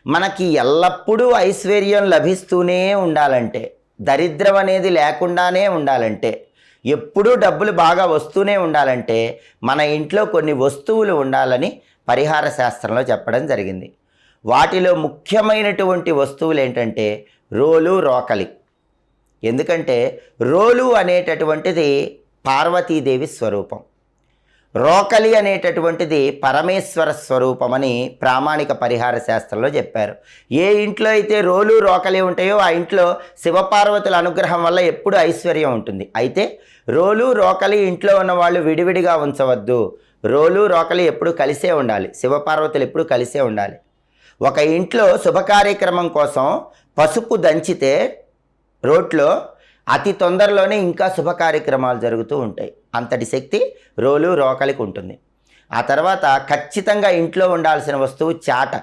మనకి ఎల్లప్పుడూ ఐశ్వర్యం లభిస్తూనే ఉండాలంటే, దరిద్రం అనేది లేకుండానే ఉండాలంటే, ఎప్పుడూ డబ్బులు బాగా వస్తూనే ఉండాలంటే మన ఇంట్లో కొన్ని వస్తువులు ఉండాలని పరిహార శాస్త్రంలో చెప్పడం జరిగింది. వాటిలో ముఖ్యమైనటువంటి వస్తువులు ఏంటంటే రోలు, రోకలి. ఎందుకంటే రోలు అనేటటువంటిది పార్వతీదేవి స్వరూపం, రోకలి అనేటటువంటిది పరమేశ్వర స్వరూపమని ప్రామాణిక పరిహార శాస్త్రంలో చెప్పారు. ఏ ఇంట్లో అయితే రోలు, రోకలి ఉంటాయో ఆ ఇంట్లో శివపార్వతుల అనుగ్రహం వల్ల ఎప్పుడు ఐశ్వర్యం ఉంటుంది. అయితే రోలు, రోకలి ఇంట్లో ఉన్న వాళ్ళు విడివిడిగా ఉంచవద్దు. రోలు, రోకలి ఎప్పుడు కలిసే ఉండాలి, శివపార్వతులు ఎప్పుడు కలిసే ఉండాలి. ఒక ఇంట్లో శుభకార్యక్రమం కోసం పసుపు దంచితే రోట్లో అతి తొందరలోనే ఇంకా శుభ కార్యక్రమాలు జరుగుతూ ఉంటాయి. అంతటి శక్తి రోలు, రోకలికి ఉంటుంది. ఆ తర్వాత ఖచ్చితంగా ఇంట్లో ఉండాల్సిన వస్తువు చాట.